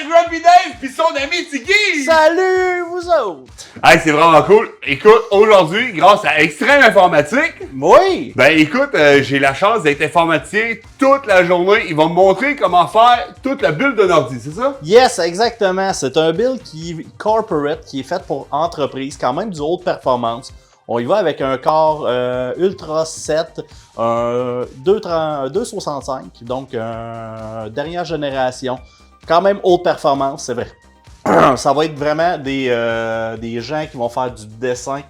c'est Grumpy Dave pis son ami Tiggy! Salut, vous autres! Hey, c'est vraiment cool. Écoute, aujourd'hui, grâce à Extrême Informatique, Oui! ben écoute, j'ai la chance d'être informaticien toute la journée. Ils vont me montrer comment faire toute la bulle d'un ordi, c'est ça? Yes, exactement. C'est un build corporate qui est fait pour entreprise, quand même du haute performance. On y va avec un corps Ultra 7, un 265, donc dernière génération. Quand même haute performance, c'est vrai. Ça va être vraiment des gens qui vont faire du dessin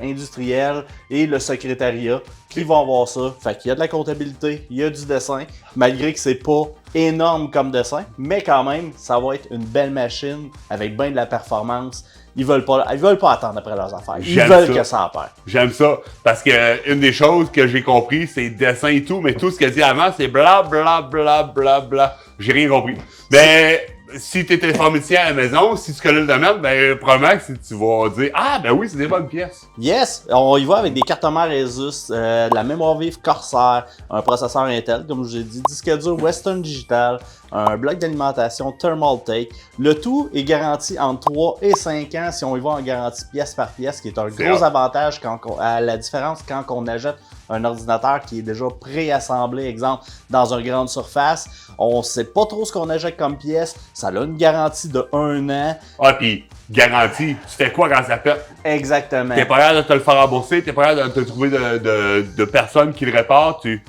industriel et le secrétariat qui vont avoir ça. Fait qu'il y a de la comptabilité, il y a du dessin, malgré que c'est pas énorme comme dessin, mais quand même, ça va être une belle machine avec bien de la performance. Ils veulent pas attendre après leurs affaires. Ils veulent que ça apparaisse. J'aime ça, parce que une des choses que j'ai compris, c'est dessin et tout, mais tout ce qu'elle dit avant, c'est bla bla bla bla bla. J'ai rien compris. Mais si tu es informaticien à la maison, si tu connais le domaine, ben probablement que tu vas dire ah ben oui, c'est des bonnes pièces. Yes, on y va avec des cartes mères Asus, de la mémoire vive Corsair, un processeur Intel, comme je vous ai dit, disque dur Western Digital, un bloc d'alimentation Thermaltake. Le tout est garanti entre 3 et 5 ans si on y va en garantie pièce par pièce, qui est un gros avantage à la différence quand on achète un ordinateur qui est déjà préassemblé, exemple, dans une grande surface. On sait pas trop ce qu'on achète comme pièce. Ça a une garantie de 1 an. Ah, puis garantie, tu fais quoi quand ça pète? Exactement. T'es pas capable de te le faire rembourser, t'es pas capable de te trouver de personnes qui le réparent, tu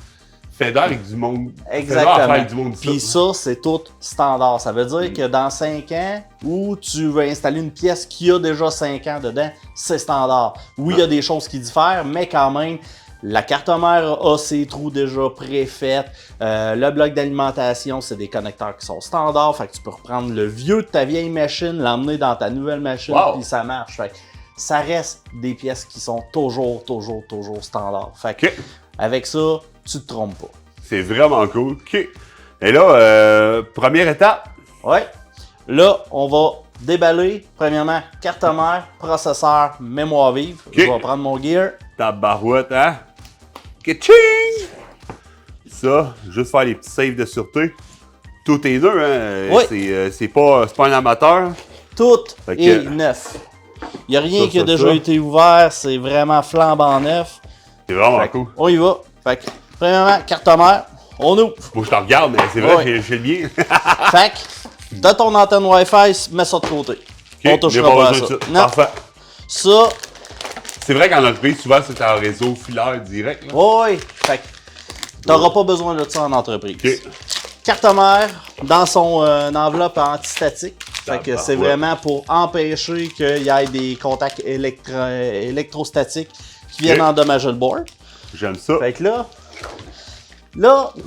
fais d'heure avec du monde. Exactement. Avec du monde. Puis ça, c'est tout standard. Ça veut dire que dans 5 ans, où tu vas installer une pièce qui a déjà 5 ans dedans, c'est standard. Oui, il y a des choses qui diffèrent, mais quand même, la carte mère a ses trous déjà préfaits. Le bloc d'alimentation, c'est des connecteurs qui sont standards. Fait que tu peux reprendre le vieux de ta vieille machine, l'emmener dans ta nouvelle machine, puis ça marche. Fait que ça reste des pièces qui sont toujours standards. Fait que avec ça, tu te trompes pas. C'est vraiment cool. OK. Et là, première étape. Ouais. Là, on va déballer, premièrement, carte mère, processeur, mémoire vive. Je vais prendre mon gear. Ta barouette, hein? Ka-ching! Ça, juste faire les petits saves de sûreté. Tout est neuf, hein? Oui. C'est pas un amateur. Tout est neuf. Il n'y a rien qui a déjà été ouvert, c'est vraiment flambant neuf. C'est vraiment cool. On y va. Fait que, premièrement, carte mère, on ouvre. Faut que je te regarde, mais c'est vrai, j'ai le mien. Fait que, t'as ton antenne Wi-Fi, mets ça de côté. On touchera pas à ça. Non. Parfait. Ça. C'est vrai qu'en entreprise, souvent, c'est un réseau filaire direct. Là. Oui. Fait que, t'auras pas besoin de ça en entreprise. Carte mère dans son enveloppe antistatique. Fait que c'est vraiment pour empêcher qu'il y ait des contacts électrostatiques qui viennent endommager le board. J'aime ça. Fait que là,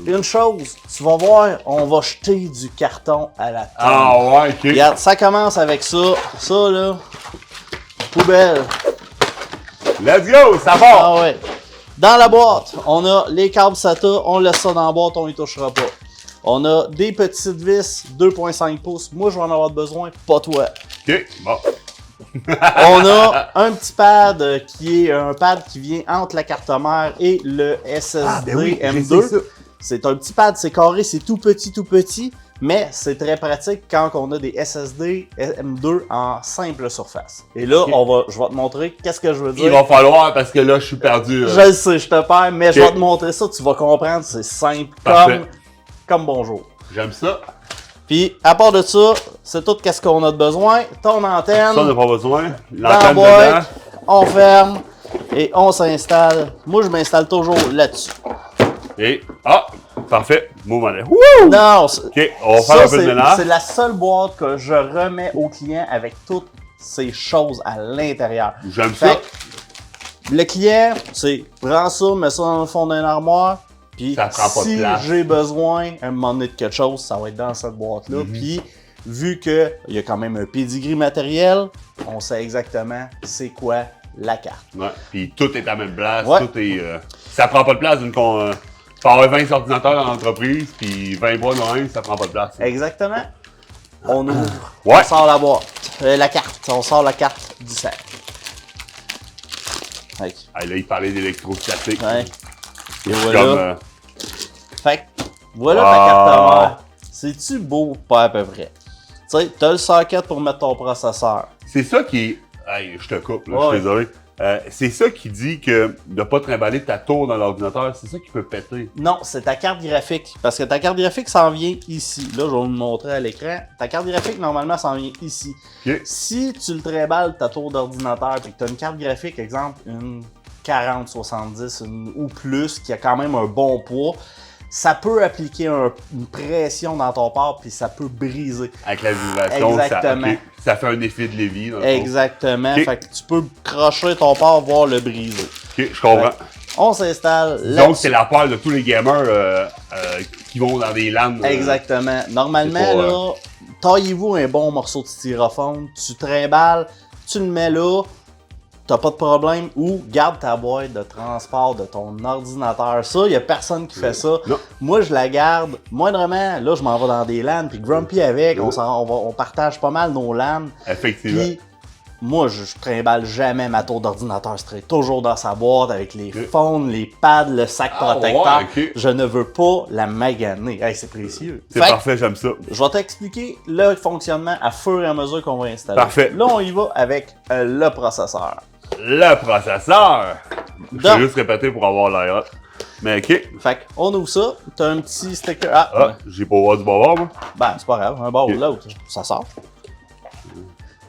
une chose, tu vas voir, on va jeter du carton à la table. Ah ouais, ok. Regarde, ça commence avec ça. Ça, là, poubelle. Let's go, ça va! Ah ouais. Dans la boîte, on a les câbles SATA, on laisse ça dans la boîte, on y touchera pas. On a des petites vis 2.5 pouces. Moi, je vais en avoir besoin, pas toi. Ok, bon. On a un petit pad qui est un pad qui vient entre la carte mère et le SSD M2. C'est un petit pad, c'est carré, c'est tout petit, mais c'est très pratique quand on a des SSD M2 en simple surface. Et là, je vais te montrer qu'est-ce que je veux dire. Il va falloir parce que là, je suis perdu. Je le sais, je te perds, mais je vais te montrer ça, tu vas comprendre, c'est simple comme bonjour. J'aime ça. Puis, à part de ça, c'est tout qu'est-ce qu'on a de besoin. Ton antenne. Ça, on n'a pas besoin. Dans la boîte, on ferme et on s'installe. Moi, je m'installe toujours là-dessus. Et, parfait. Move on. Wouh! Non, OK, on va faire un peu de ménage. C'est la seule boîte que je remets au client avec toutes ces choses à l'intérieur. J'aime ça. Le client, c'est prends ça, mets ça dans le fond d'une armoire. Puis si j'ai besoin à un moment donné de quelque chose, ça va être dans cette boîte-là. Puis vu qu'il y a quand même un pedigree matériel, on sait exactement c'est quoi la carte. Ouais, puis tout est à la même place. Ouais. Tout est, ça prend pas de place d'une con. Tu peux avoir 20 ordinateurs dans l'entreprise, puis 20 boîtes dans un, ça prend pas de place. Exactement. On ouvre, Ouais. on sort la boîte, la carte, on sort la carte du sac. Là, il parlait d'électrostatique. Ouais. Et C'est voilà. comme, Fait que, voilà ta carte mère. C'est-tu beau? Pas à peu près. Tu sais, t'as le socket pour mettre ton processeur. C'est ça qui est... Hey, je te coupe, là, je Ouais. suis désolé. C'est ça qui dit que de pas trimballer ta tour dans l'ordinateur, c'est ça qui peut péter. Non, c'est ta carte graphique. Parce que ta carte graphique s'en vient ici. Là, je vais vous le montrer à l'écran. Ta carte graphique, normalement, s'en vient ici. Ok. Si tu le trimballes ta tour d'ordinateur et que tu as une carte graphique, exemple, une 4070 ou plus, qui a quand même un bon poids, ça peut appliquer une pression dans ton port puis ça peut briser. Avec la vibration, Exactement. ça fait un effet de Lévis. Dans le fond. Exactement. Ok. Fait que tu peux crocher ton port, voire le briser. Ok, je comprends. On s'installe Donc, là-dessus. c'est la peur de tous les gamers qui vont dans des LAN. Exactement. Normalement, c'est pas, là, taillez-vous un bon morceau de styrofoam, tu trimballes, tu le mets là, t'as pas de problème, ou garde ta boîte de transport de ton ordinateur. Ça, y a personne qui fait ça. Non. Moi, je la garde moindrement. Là, je m'en vais dans des LAN, puis Grumpy avec, on partage pas mal nos LAN. Effectivement. Puis, moi, je trimballe jamais ma tour d'ordinateur. C'est toujours dans sa boîte avec les phones, les pads, le sac protecteur. Ouais, ok. Je ne veux pas la maganer. Hey, c'est précieux. C'est Fait que, parfait, j'aime ça. je vais t'expliquer le fonctionnement à fur et à mesure qu'on va installer. Parfait. Là, on y va avec le processeur. Le processeur. Je Donc. vais juste répéter pour avoir l'air. Mais ok. Fait qu'on ouvre ça. T'as un petit sticker. Ah, Ah, j'ai pas voir du bord, moi. ben, c'est pas grave. Un bord ou l'autre, ça sort.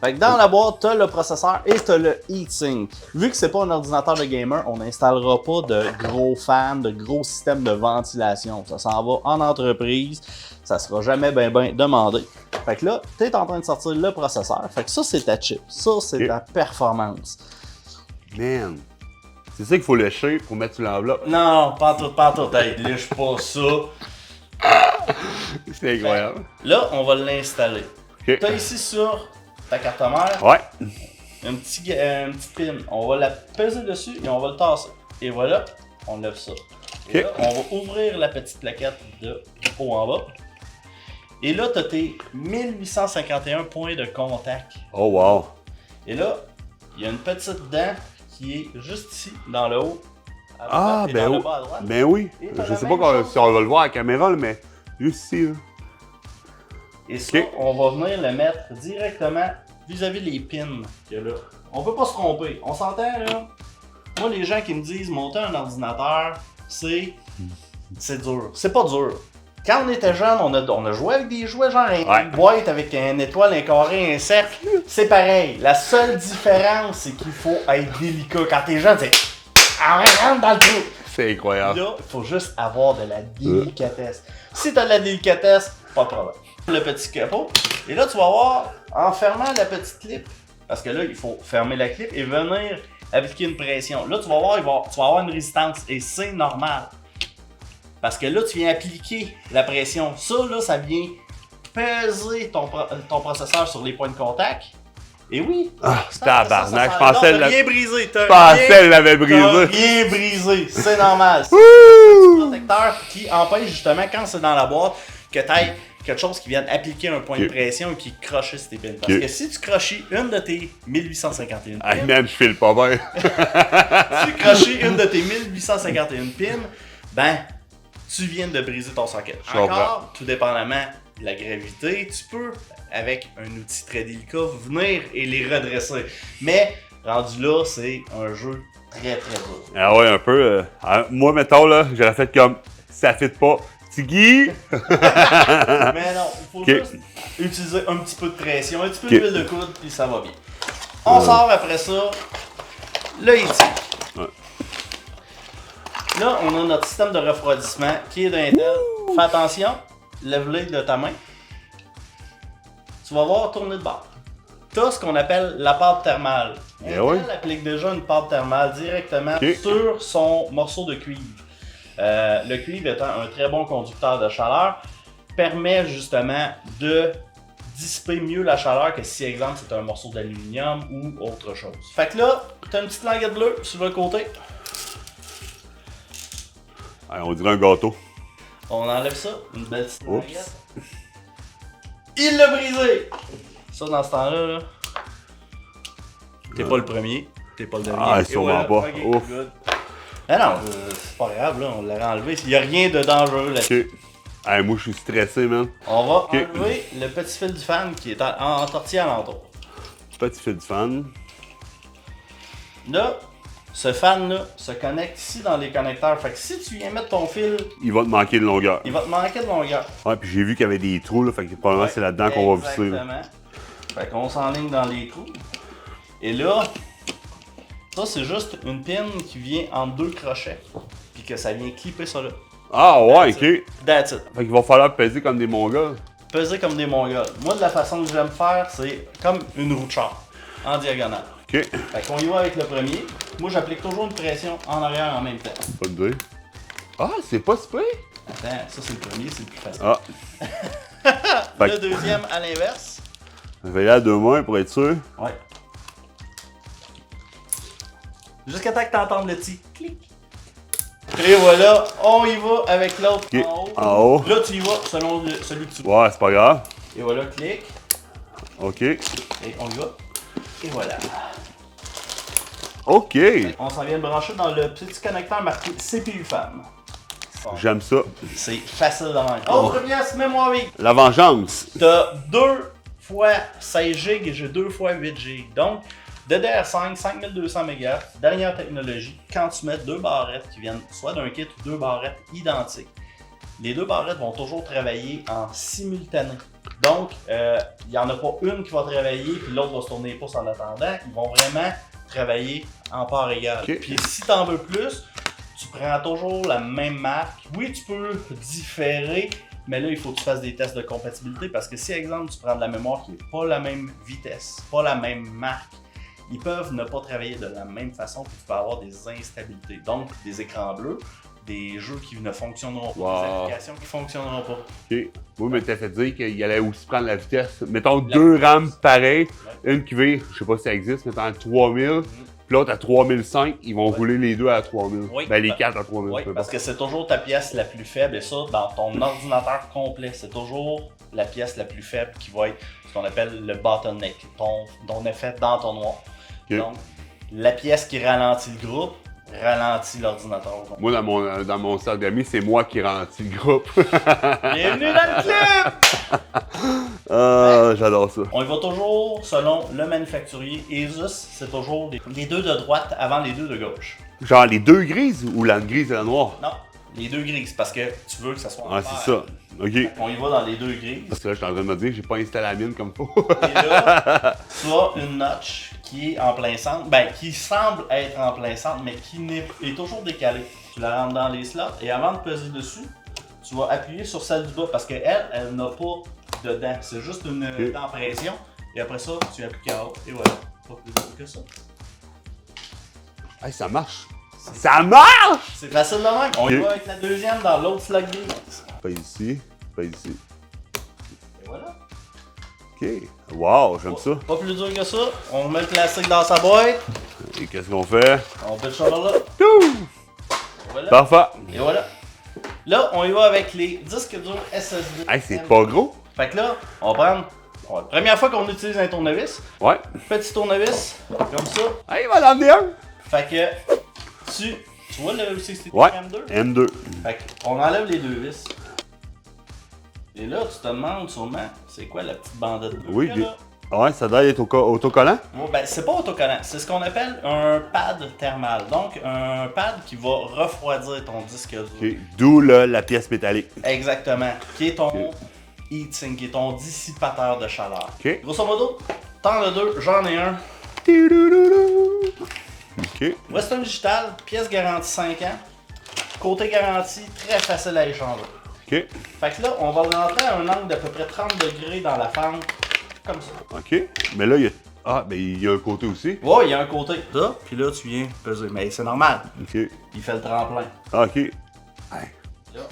Fait que dans la boîte, t'as le processeur et t'as le heatsink. Vu que c'est pas un ordinateur de gamer, on n'installera pas de gros fans, de gros systèmes de ventilation. Ça s'en va en entreprise, ça sera jamais ben demandé. Fait que là, t'es en train de sortir le processeur. Fait que ça, c'est ta chip. Ça, c'est Ok. ta performance. Man. C'est ça qu'il faut lécher pour mettre sur l'enveloppe. Non, pas tout. Hey, lèche pas ça. C'est incroyable. Là, on va l'installer. Ok. T'as ici sur ta carte mère Ouais. une petite pin. On va la peser dessus et on va le tasser. Et voilà, on lève ça. Et Ok. là, on va ouvrir la petite plaquette de haut en bas. Et là, t'as tes 1851 points de contact. Oh wow. Et là, il y a une petite dent qui est juste ici, dans le haut. À Ah, droite et ben dans le oui. bas à droite. Ben oui. Et t'as Je la sais même pas chose. si on va le voir à la caméra, là, mais juste ici. Là. Et ça, Ok. on va venir le mettre directement vis-à-vis les pins qu'il y a là. On peut pas se tromper. On s'entend là? Moi, les gens qui me disent monter un ordinateur, c'est dur. C'est pas dur. Quand on était jeune, on a joué avec des jouets, genre Ouais. une boîte avec une étoile, un carré, un cercle. C'est pareil. La seule différence, c'est qu'il faut être délicat. Quand t'es jeune, c'est rentre dans le trou. C'est incroyable. Là, il faut juste avoir de la délicatesse. Si t'as de la délicatesse, pas de problème. Le petit capot. Et là, tu vas voir, en fermant la petite clip, parce que là, il faut fermer la clip et venir appliquer une pression. Là, tu vas voir, tu vas avoir une résistance et c'est normal. Parce que là, tu viens appliquer la pression. Ça, là, ça vient peser ton processeur sur les points de contact. Et oui. Ah, ça, tabarnak, ça, je pensais t'as la- rien brisé. Je pensais qu'elle l'avait T'as brisé. rien brisé. C'est normal. C'est un protecteur qui empêche justement, quand c'est dans la boîte, que tu aies quelque chose qui vienne appliquer un point de pression et qui croche tes pins. Parce que si tu crochis une de tes 1851 pins, Hey man, je file pas bien. si tu crochis une de tes 1851 pins, ben, tu viens de briser ton socket. Je comprends. Encore, tout dépendamment de la gravité, tu peux, avec un outil très délicat, venir et les redresser. Mais, rendu là, c'est un jeu très très dur. Ah ouais, un peu. Moi, mettons, là, j'aurais fait comme ça fit pas. Tiggy! Mais non, il faut Ok. juste utiliser un petit peu de pression, un petit peu Ok. d'huile de coude, puis ça va bien. On sort après ça le heatsink. Ouais. Là, on a notre système de refroidissement qui est d'Intel. Fais attention, lève-le de ta main. Tu vas voir tourner de bord. Tu as ce qu'on appelle la pâte thermale. Eh Intel oui. applique déjà une pâte thermale directement Ok. sur son morceau de cuivre. Le cuivre étant un très bon conducteur de chaleur, permet justement de dissiper mieux la chaleur que si, exemple, c'est un morceau d'aluminium ou autre chose. Fait que là, tu as une petite languette bleue sur le côté. Hey, on dirait un gâteau. On enlève ça, une belle petite Oups. languette. Il l'a brisé! Ça, dans ce temps-là, là, t'es pas le premier, t'es pas le dernier. Ah, Et sûrement pas. ok, Ouf. good. Ah non, c'est pas grave, là, on l'a enlevé. Il n'y a rien de dangereux là-dessus. Ok. Hey, moi, je suis stressé, man. On va Ok. enlever le petit fil du fan qui est en tortille alentour. Petit fil de fan. Là, ce fan-là se connecte ici dans les connecteurs. Fait que si tu viens mettre ton fil, Il va te manquer de longueur. il va te manquer de longueur. Ouais, puis j'ai vu qu'il y avait des trous, là. Fait que probablement c'est là-dedans qu'on va visser. Là. Exactement. Fait qu'on s'enligne dans les trous. Et là, ça c'est juste une pin qui vient entre deux crochets. Puis que ça vient clipper ça là. Ah ouais, ok. That's it. Fait qu'il va falloir peser comme des mongols. Peser comme des mongols. Moi, de la façon que j'aime faire, c'est comme une roue de char, en diagonale. Ok. Fait qu'on y va avec le premier. Moi, j'applique toujours une pression en arrière en même temps. Pas de dire. Ah, c'est pas si pire. Attends, ça c'est le premier, c'est le plus facile. Ah. Fait Le que- deuxième à l'inverse. Je vais y aller à deux mains pour être sûr. Ouais. Jusqu'à temps que t'entendes le petit clic. Et voilà, on y va avec l'autre Ok. en haut. En haut. Là, tu y vas selon celui que tu veux. Ouais, c'est pas grave. Et voilà, clic. Ok. Et on y va. Et voilà. Ok. On s'en vient de brancher dans le petit connecteur marqué CPU fan. Bon, J'aime ça. c'est facile de même. Autre pièce mémoire vive. La vengeance. T'as 2 fois 16 GB et j'ai 2 fois 8 GB. Donc, DDR5, 5200 MHz, dernière technologie, quand tu mets deux barrettes qui viennent soit d'un kit ou deux barrettes identiques, les deux barrettes vont toujours travailler en simultané. Donc, il n'y en a pas une qui va travailler puis l'autre va se tourner les pouces en attendant. Ils vont vraiment travailler en part égale. Ok. Puis si tu en veux plus, tu prends toujours la même marque. Oui, tu peux différer, mais là, il faut que tu fasses des tests de compatibilité parce que si, exemple, tu prends de la mémoire qui n'est pas la même vitesse, pas la même marque, ils peuvent ne pas travailler de la même façon puis tu peux avoir des instabilités. Donc, des écrans bleus, des jeux qui ne fonctionneront pas, Wow. des applications qui ne fonctionneront pas. Ok. Moi, mais t'as fait dire qu'il allait aussi prendre la vitesse. Mettons deux rames pareilles. Une qui va, je sais pas si ça existe, mettons à 3000. Puis l'autre à 3005. Ils vont rouler les deux à 3000. Oui. Ben, les quatre à 3000. Oui, peu parce importe. que c'est toujours ta pièce la plus faible et ça, dans ton ordinateur complet, c'est toujours la pièce la plus faible qui va être ce qu'on appelle le bottleneck, ton effet d'entonnoir. Ok. Donc, la pièce qui ralentit le groupe ralentit l'ordinateur. Moi, dans mon cercle d'amis, c'est moi qui ralentis le groupe. Bienvenue dans le club! Ah, j'adore ça. On y va toujours selon le manufacturier. Asus, c'est toujours les deux de droite avant les deux de gauche. Genre les deux grises ou la grise et la noire? Non, les deux grises, parce que tu veux que ça soit en Ah, paire. c'est ça. Ok. On y va dans les deux grises. Parce que là, je suis en train de me dire que j'ai pas installé la mine comme faut. Et là, tu as une notch qui est en plein centre, ben qui semble être en plein centre, mais qui est toujours décalée. Tu la rentres dans les slots et avant de peser dessus, tu vas appuyer sur celle du bas parce qu'elle, elle n'a pas de dent. C'est juste une dent pression. Et après ça, tu appuies en haut et voilà. Pas plus dur que ça. Hey, ça marche! Ça marche! C'est facile de même. On y Ok. va avec la deuxième dans l'autre slot grise. Pas ici, pas ici. Et voilà. Ok. Wow, j'aime ça. Pas plus dur que ça. On met le classique dans sa boîte. Et qu'est-ce qu'on fait? On pitch ça par là. Tout! Et voilà. Parfait. Et voilà. Là, on y va avec les disques durs SSD. Hey, c'est pas gros? Fait que là, on va prendre. Première fois qu'on utilise un tournevis, Ouais. petit tournevis, comme ça. Hey, il va l'emmener un! Fait que tu vois le 62 Ouais. M2? M2. Fait qu'on enlève les deux vis. Et là, tu te demandes sûrement, c'est quoi la petite bandette bleue Oui, qu'il y a là? Ouais, ça doit être autocollant. Bon, ben, c'est pas autocollant, c'est ce qu'on appelle un pad thermal. Donc, un pad qui va refroidir ton disque dur. Ok. D'où la pièce métallique. Exactement. Qui est ton heatsink, qui est ton dissipateur de chaleur. Ok. Grosso modo, t'en as deux, j'en ai un. Ok. Western Digital, pièce garantie 5 ans. Côté garantie, très facile à échanger. Ok. Fait que là, on va rentrer à un angle d'à peu près 30 degrés dans la fente, comme ça. Ok. Mais là, il y a. Ah, ben il y a un côté aussi. Ouais, il y a un côté. Là, puis là, tu viens peser. Mais c'est normal, Ok. il fait le tremplin. Ah, ok. Hey.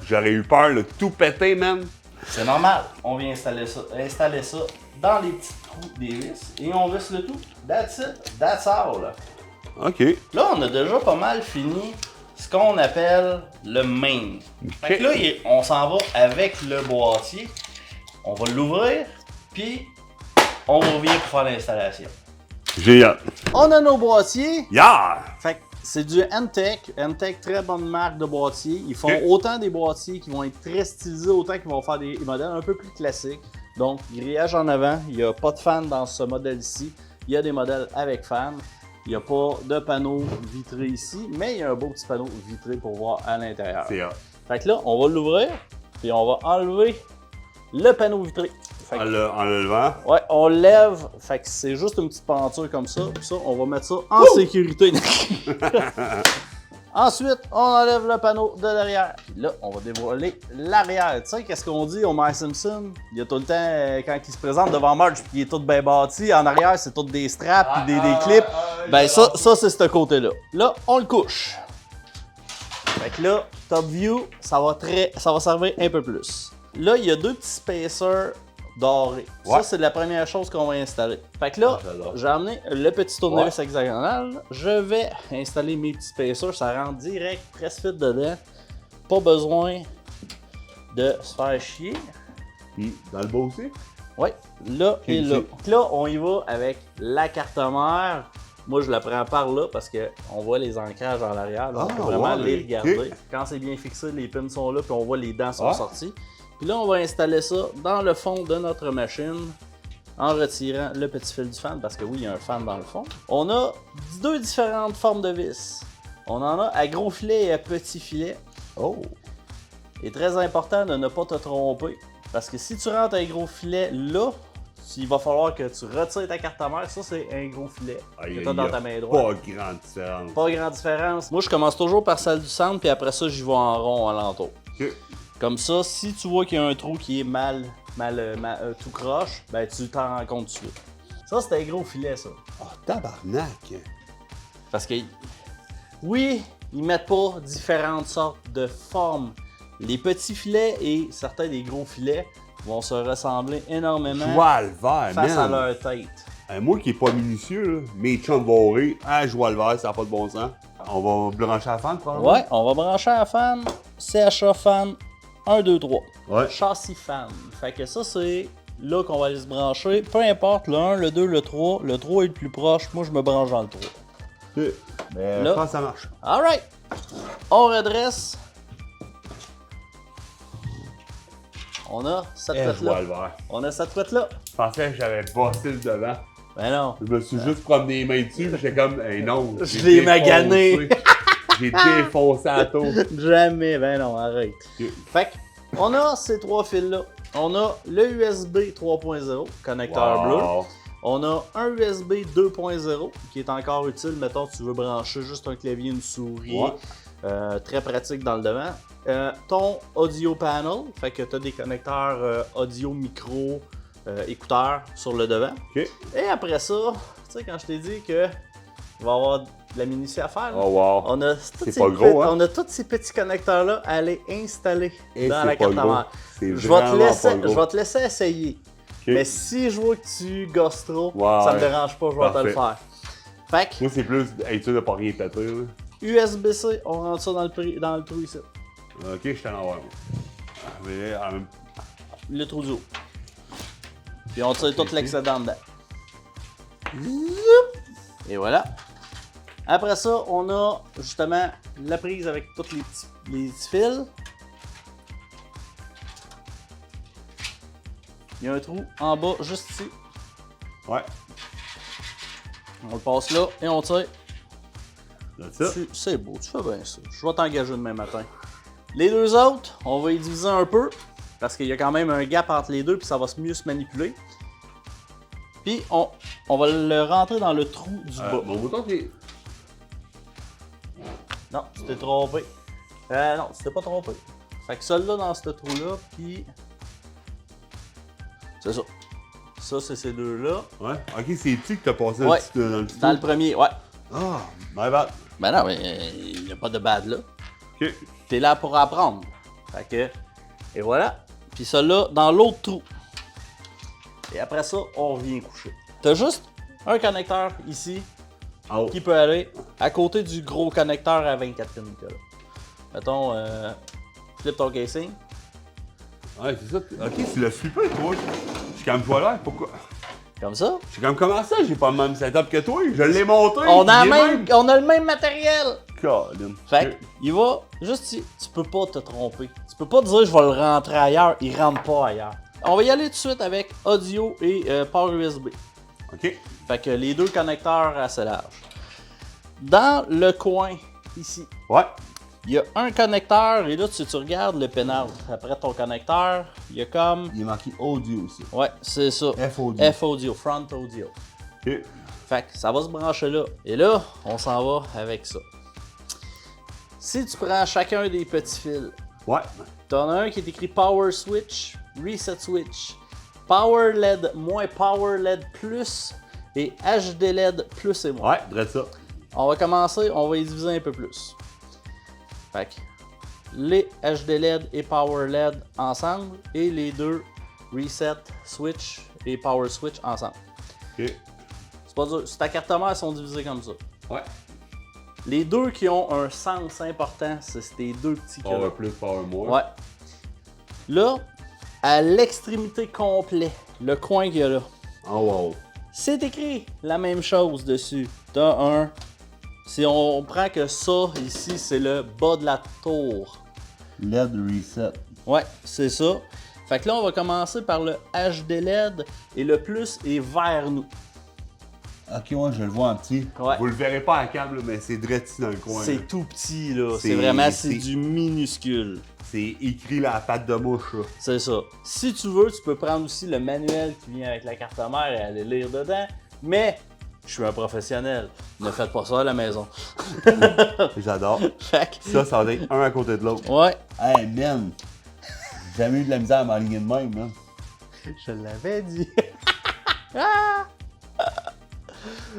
J'aurais eu peur de tout péter, man. C'est normal. On vient installer ça dans les petits trous des vis et on visse le tout. That's it, that's all. Ok. Là, on a déjà pas mal fini ce qu'on appelle le main. Fait que là, on s'en va avec le boîtier. On va l'ouvrir, puis on revient pour faire l'installation. Génial. On a nos boîtiers. Yeah! Fait que C'est du N-Tech. N-Tech, très bonne marque de boîtier. Ils font autant des boîtiers qui vont être très stylisés, autant qu'ils vont faire des modèles un peu plus classiques. Donc, grillage en avant. Il n'y a pas de fan dans ce modèle-ci. Il y a des modèles avec fan. Il n'y a pas de panneau vitré ici, mais il y a un beau petit panneau vitré pour voir à l'intérieur. C'est hot. Fait que là, on va l'ouvrir, puis on va enlever le panneau vitré. En le levant? Ouais, on lève. Fait que c'est juste une petite peinture comme ça. Puis ça, on va mettre ça en sécurité. Ensuite, on enlève le panneau de derrière. Puis là, on va dévoiler l'arrière. Tu sais, qu'est-ce qu'on dit au Mike Simpson? Il y a tout le temps, quand il se présente devant Marge, puis il est tout bien bâti. En arrière, c'est tout des straps puis des clips. Ben ça c'est ce côté-là. Là, on le couche. Fait que là, top view, ça va servir un peu plus. Là, il y a deux petits spacers dorés. Ouais. Ça, c'est la première chose qu'on va installer. Fait que là, j'ai amené le petit tournevis hexagonal. Je vais installer mes petits spacers. Ça rentre direct, presque fit dedans. Pas besoin de se faire chier. Puis, dans le bas aussi? Ouais, là et là. Donc là, on y va avec la carte mère. Moi, je la prends par là parce qu'on voit les ancrages en arrière. On peut vraiment les regarder. Quand c'est bien fixé, les pins sont là, puis on voit les dents sont sorties. Puis là, on va installer ça dans le fond de notre machine en retirant le petit fil du fan, parce que oui, il y a un fan dans le fond. On a deux différentes formes de vis. On en a à gros filet et à petit filet. Oh! Il est très important de ne pas te tromper, parce que si tu rentres un gros filet là, il va falloir que tu retires ta carte mère. Ça, c'est un gros filet que tu as dans ta main droite. Pas grande différence. Pas grande différence. Moi, je commence toujours par celle du centre, puis après ça, j'y vais en rond alentour. OK. Comme ça, si tu vois qu'il y a un trou qui est mal tout croche, ben tu t'en rends compte tout de suite. Ça, c'est un gros filet, ça. Oh, tabarnak! Parce que, oui, ils mettent pas différentes sortes de formes. Les petits filets et certains des gros filets vont se ressembler énormément Joie-le-vert, face à leur tête. Moi qui est pas minutieux, là, mes chums vont rire. Ah, Joie-le-vert, ça n'a pas de bon sens. On va brancher à la fan, probablement? Ouais, on va brancher à la fan. CHA fan 1, 2, 3. Ouais. Châssis fan. Fait que ça, c'est là qu'on va aller se brancher. Peu importe, le 1, le 2, le 3. Le 3 est le plus proche. Moi, je me branche dans le 3. Mais Là. je pense que ça marche. Alright. On redresse. On a cette couette-là. Joie-le-vert. On a cette couette-là. Je pensais que j'avais bossé le devant. Ben non. Je me suis juste promené les mains dessus, j'étais comme, hey non. Je l'ai magané. J'ai défoncé à tour. Jamais. Ben non, arrête. Ok. Fait que, on a ces trois fils-là. On a le USB 3.0, connecteur bleu. On a un USB 2.0 qui est encore utile. Mettons, tu veux brancher juste un clavier, une souris. Ouais. Très pratique dans le devant. Ton audio panel, fait que tu as des connecteurs audio, micro, écouteurs sur le devant. OK. Et après ça, tu sais, quand je t'ai dit que il va y avoir de la minutie à faire, Oh wow. on a on a tous ces petits connecteurs-là à aller installer dans la carte mère. Je vais te laisser essayer. Okay. Mais si je vois que tu gosses trop, ça me dérange pas, je vais te le faire. Fait que, moi, c'est plus être sûr de pas rien péter. Là. USB-C, on rentre ça dans le trou ici. Ok, je t'en envoie. Mais Le trou du haut. Puis on tire tout l'excédent dedans. Et voilà. Après ça, on a justement la prise avec tous les petits fils. Il y a un trou en bas, juste ici. Ouais. On le passe là et on tire. Ça. C'est beau, tu fais bien ça. Je vais t'engager demain matin. Les deux autres, on va y diviser un peu. Parce qu'il y a quand même un gap entre les deux, puis ça va mieux se manipuler. Puis on va le rentrer dans le trou du bas. Mon bouton qui. Non, tu t'es trompé. Non, tu t'es pas trompé. Fait que celui-là dans ce trou-là, puis. C'est ça. Ça, c'est ces deux-là. Ouais. Ok, c'est tu que t'as passé Ouais. dans le petit Dans le premier, ouais. Ah, my bad. Ben non, mais il n'y a pas de bad là. Ok. T'es là pour apprendre. Fait que. Et voilà. Puis celui-là dans l'autre trou. Et après ça, on revient coucher. T'as juste un connecteur ici Oh. qui peut aller à côté du gros connecteur à 24 pins. Là. Mettons, flip ton casing. Ouais, c'est ça. Ok, tu l'as flippé, toi. Je suis comme voilà, pourquoi? Comme ça. C'est comme comment ça, j'ai pas le même setup que toi. Je l'ai monté. On a, il est on a le même matériel. Colin. Fait il va juste ici. Tu peux pas te tromper. Tu peux pas te dire je vais le rentrer ailleurs. Il rentre pas ailleurs. On va y aller tout de suite avec audio et port USB. OK. Fait que les deux connecteurs assez larges. Dans le coin, ici, Ouais. il y a un connecteur. Et là, si tu regardes le pénal après ton connecteur, il y a comme... Il est marqué audio aussi. Ouais, c'est ça. F-audio. F-audio, front audio. OK. Fait que ça va se brancher là. Et là, on s'en va avec ça. Si tu prends chacun des petits fils, Ouais. t'en as un qui est écrit Power Switch, Reset Switch, Power LED moins Power LED plus et HD LED plus et moins. Ouais, dresse ça. On va commencer, on va les diviser un peu plus. Fait que les HD LED et Power LED ensemble et les deux Reset Switch et Power Switch ensemble. OK. C'est pas dur. Sur ta carte mère, elles sont divisées comme ça. Ouais. Les deux qui ont un sens important, c'est ces deux petits Power là. plus, power moins. Ouais. Là, à l'extrémité complète, le coin qu'il y a là, En haut. c'est écrit la même chose dessus. T'as un... Si on prend que ça, ici, c'est le bas de la tour. LED reset. Ouais, c'est ça. Fait que là, on va commencer par le HD LED et le plus est vers nous. Ok, ouais, je le vois en petit. Ouais. Vous le verrez pas à câble, là, mais c'est drette ici dans le coin. là. C'est tout petit, là. C'est- C'est vraiment, c'est- c'est du minuscule. C'est écrit là à patte de mouche, là. C'est ça. Si tu veux, tu peux prendre aussi le manuel qui vient avec la carte mère et aller lire dedans. Mais, je suis un professionnel. Ne faites pas ça à la maison. J'adore. Fait que, Ça va être un à côté de l'autre. ouais. Hey, man. J'ai jamais eu de la misère à m'aligner de même, man. Je l'avais dit.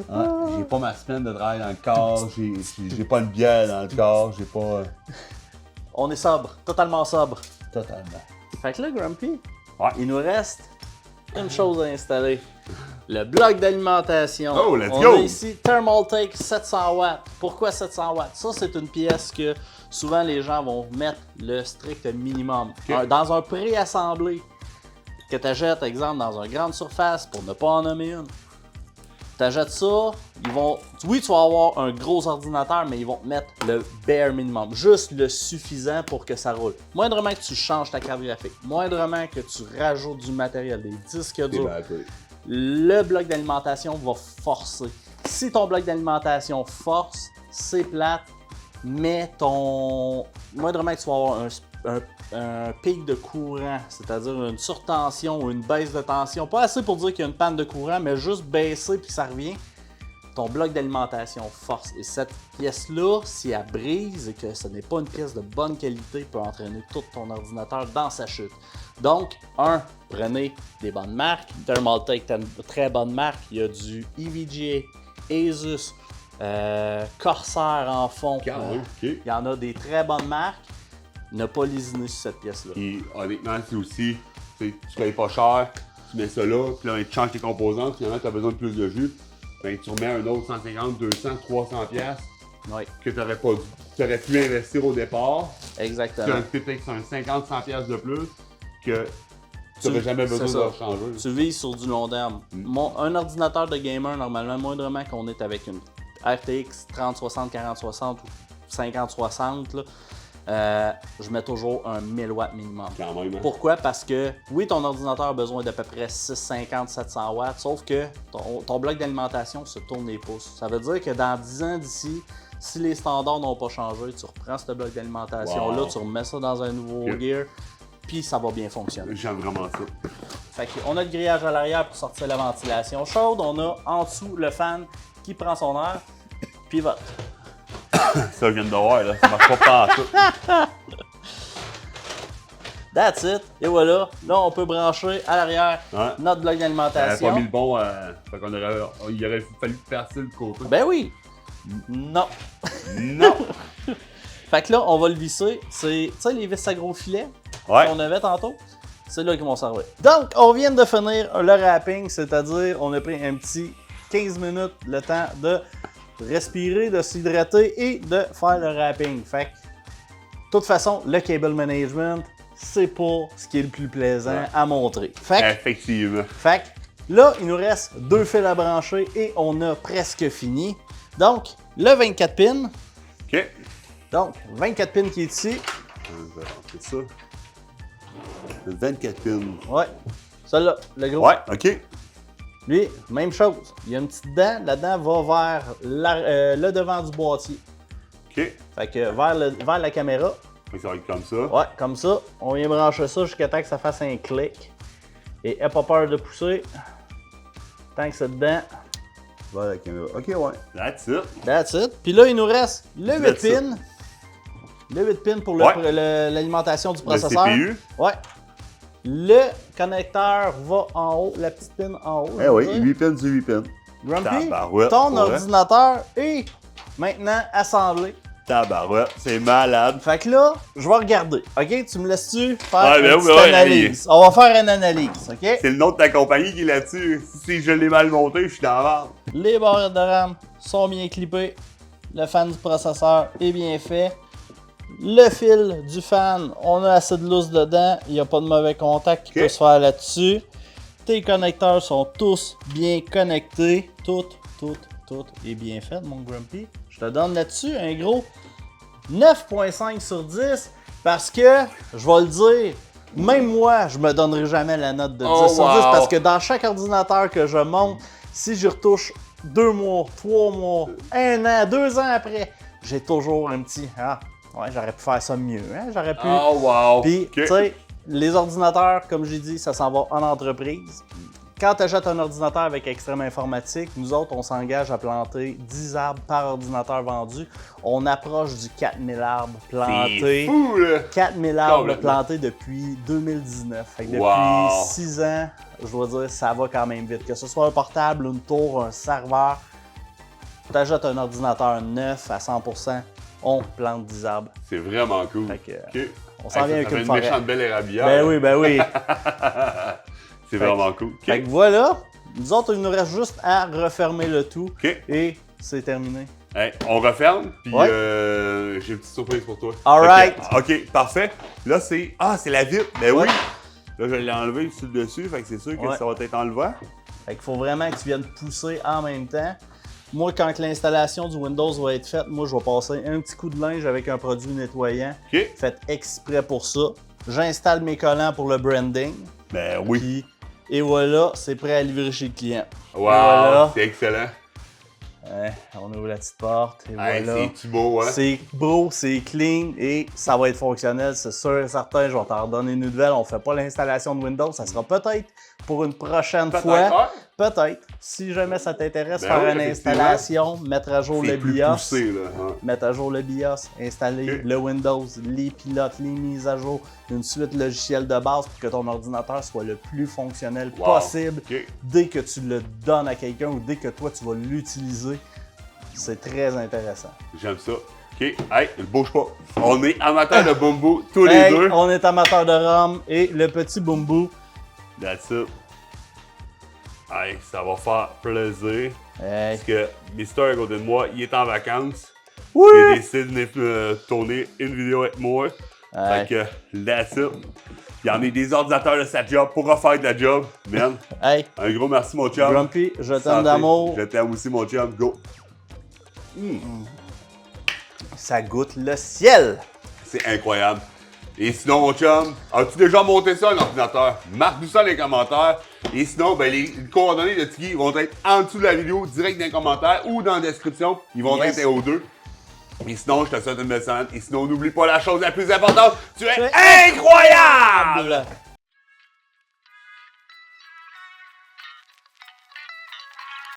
Ouais, j'ai pas ma semaine de travail dans le corps, j'ai pas une bière dans le corps, j'ai pas. On est sobre. Totalement sobre. Totalement. Fait que là, Grumpy, Ouais. il nous reste une chose à installer. Le bloc d'alimentation. Oh, let's On go! a ici Thermaltake 700 watts. Pourquoi 700 watts? Ça, c'est une pièce que souvent les gens vont mettre le strict minimum. Ok. Dans un préassemblé que tu achètes, exemple, dans une grande surface, pour ne pas en nommer une. Tu achètes ça, ils vont... Oui, tu vas avoir un gros ordinateur, mais ils vont te mettre le bare minimum. Juste le suffisant pour que ça roule. Moindrement que tu changes ta carte graphique, moindrement que tu rajoutes du matériel, des disques C'est durs, bad, oui. le bloc d'alimentation va forcer. Si ton bloc d'alimentation force, c'est plate, mais ton... moindrement que tu vas avoir un pic de courant, c'est-à-dire une surtension ou une baisse de tension, pas assez pour dire qu'il y a une panne de courant, mais juste baisser puis ça revient, ton bloc d'alimentation force. Et cette pièce-là, si elle brise et que ce n'est pas une pièce de bonne qualité, peut entraîner tout ton ordinateur dans sa chute. Donc, prenez des bonnes marques. Thermaltake, t'as une très bonne marque. Il y a du EVGA, Asus, Corsair en fond. Carré, OK. Il y en a des très bonnes marques. Ne pas lésiner sur cette pièce-là. Puis honnêtement, c'est aussi, tu payes pas cher, tu mets ça là, puis là, tu changes tes composantes, finalement, tu as besoin de plus de jus, ben tu remets un autre 150, 200, 300 piastres Oui, que tu aurais pas dû. Tu aurais pu investir au départ, tu exactement. aurais peut-être un 50, 100 piastres de plus que tu n'aurais jamais c'est besoin ça. de changer. Tu vises sur du long terme. Un ordinateur de gamer, normalement, moindrement qu'on est avec une RTX 3060, 4060 ou 5060, là, je mets toujours un 1000 watts minimum. Quand même, hein? Pourquoi? Parce que oui, ton ordinateur a besoin d'à peu près 650-700 watts, sauf que ton bloc d'alimentation se tourne les pouces. Ça veut dire que dans 10 ans d'ici, si les standards n'ont pas changé, tu reprends ce bloc d'alimentation-là, Wow. tu remets ça dans un nouveau Ok. gear, puis ça va bien fonctionner. J'aime vraiment ça. Fait qu'on a le grillage à l'arrière pour sortir la ventilation chaude, on a en dessous le fan qui prend son air, puis vote. Ça, je viens de voir, là. Ça marche pas tout. That's it. Et voilà. Là, on peut brancher à l'arrière Ouais. notre bloc T'avais d'alimentation. pas mis le bon, fait qu'on il aurait fallu passer le côté. Ben oui. Non. Non! Fait que là, on va le visser. C'est, tu sais, les vis à gros filets Ouais. qu'on avait tantôt. C'est là qu'ils vont servir. Donc, on vient de finir le wrapping, c'est-à-dire, on a pris un petit 15 minutes le temps de respirer, de s'hydrater et de faire le wrapping. Fait que, de toute façon, le cable management, c'est pas ce qui est le plus plaisant Ouais. à montrer. Fait que, Effectivement. Fait que Là, il nous reste 2 fils à brancher et on a presque fini. Donc, le 24 pins. OK. Donc, 24 pins qui est ici. C'est ça. Le 24 pins. Ouais. Celui-là, le gros. Ouais, OK. Lui, même chose. Il y a une petite dent. La dent va vers le devant du boîtier. OK. Fait que vers la caméra. Fait que ça va être comme ça. Ouais, comme ça. On vient brancher ça jusqu'à temps que ça fasse un clic. Et n'aie pas peur de pousser. Tant que c'est dedans. Vers la caméra. OK, ouais. That's it. That's it. Puis là, il nous reste le 8 That's it. pins. Le 8 pins pour Ouais. l'alimentation du Le processeur. CPU. Ouais. Le connecteur va en haut, la petite pin en haut. Eh oui, 8 pins sur 8 pins. Grumpy, Tabarouette, ton pour vrai. ordinateur est maintenant assemblé. Tabarouette, c'est malade. Fait que là, je vais regarder. OK? Tu me laisses-tu faire Ouais, une ben oui, petite ouais, analyse? On va faire une analyse, OK? C'est le nom de ta compagnie qui est là-dessus. Si je l'ai mal monté, je suis dans la merde. Les barrettes de RAM sont bien clippées. Le fan du processeur est bien fait. Le fil du fan, on a assez de lousse dedans. Il n'y a pas de mauvais contact qui Ok. peut se faire là-dessus. Tes connecteurs sont tous bien connectés. Tout est bien fait, mon Grumpy. Je te donne là-dessus un gros 9.5 sur 10 parce que, je vais le dire, même moi, je me donnerai jamais la note de 10 Oh, sur 10 wow. parce que dans chaque ordinateur que je monte, si j'y retouche 2 mois, 3 mois, 1 an, 2 ans après, j'ai toujours un petit « Ah, ouais, j'aurais pu faire ça mieux, hein? J'aurais pu... Oh, wow. Puis, OK. tu sais, les ordinateurs, comme j'ai dit, ça s'en va en entreprise. Quand tu achètes un ordinateur avec Extrême Informatique, nous autres, on s'engage à planter 10 arbres par ordinateur vendu. On approche du 4000 arbres C'est plantés. fou, là. 4000 arbres Complètement. plantés depuis 2019. Fait que depuis Wow. 6 ans, je dois dire, ça va quand même vite. Que ce soit un portable, une tour, un serveur, tu achètes un ordinateur neuf à 100%, on plante 10 arbres. C'est vraiment cool. Fait que, OK. on s'en vient avec ça fait une une forêt. méchante belle érablière. Ben oui, ben oui. C'est Fait vraiment cool. OK. Fait que voilà, nous autres, il nous reste juste à refermer le tout OK. et c'est terminé. Hey, on referme, puis Ouais. j'ai une petite surprise pour toi. All Fait right. que- OK, parfait. Là, c'est... Ah, c'est la vitre. Ben Ouais. oui. Là, je l'ai enlevé sur le dessus, fait que c'est sûr que Ouais. ça va être enlevant. Fait qu'il faut vraiment que tu viennes pousser en même temps. Moi, quand que l'installation du Windows va être faite, moi, je vais passer un petit coup de linge avec un produit nettoyant OK. fait exprès pour ça. J'installe mes collants pour le branding. Ben oui. Puis, et voilà, c'est prêt à livrer chez le client. Wow, voilà. c'est excellent. Ouais, on ouvre la petite porte et Hey, voilà. c'est-tu beau, hein? C'est beau, c'est clean et ça va être fonctionnel, c'est sûr et certain. Je vais t'en redonner une nouvelle. On fait pas l'installation de Windows, ça sera peut-être pour une prochaine Peut-être, fois. ouais. Peut-être. Si jamais ça t'intéresse, Ben faire oui, une effectivement. installation, mettre à jour C'est le plus BIOS. poussé, là. Hein. Mettre à jour le BIOS, installer Ok. le Windows, les pilotes, les mises à jour, une suite logicielle de base pour que ton ordinateur soit le plus fonctionnel Wow. possible OK. dès que tu le donnes à quelqu'un ou dès que toi tu vas l'utiliser. C'est très intéressant. J'aime ça. OK. Hey, ne bouge pas. On est amateurs de Bumbo tous les Hey, deux. on est amateur de rhum et le petit Bumbu. That's it. Hey, ça va faire plaisir. Hey. Parce que Mister à côté de moi, il est en vacances. Oui! Il a décidé de venir tourner une vidéo avec moi. Hey. Fait que, that's it. Il y en a des ordinateurs de sa job pour refaire de la job. Man, Hey, un gros merci, mon chum. Grumpy, je t'aime Santé. d'amour. Je t'aime aussi, mon chum. Go. Ça goûte le ciel. C'est incroyable. Et sinon, mon chum, as-tu déjà monté ça, un ordinateur? Marque-nous ça dans les commentaires. Et sinon, ben, les coordonnées de Tiggy vont être en dessous de la vidéo, direct dans les commentaires ou dans la description. Ils vont Yes. être aux deux. Et sinon, je te souhaite une belle semaine. Et sinon, n'oublie pas la chose la plus importante. Tu es Tu es incroyable!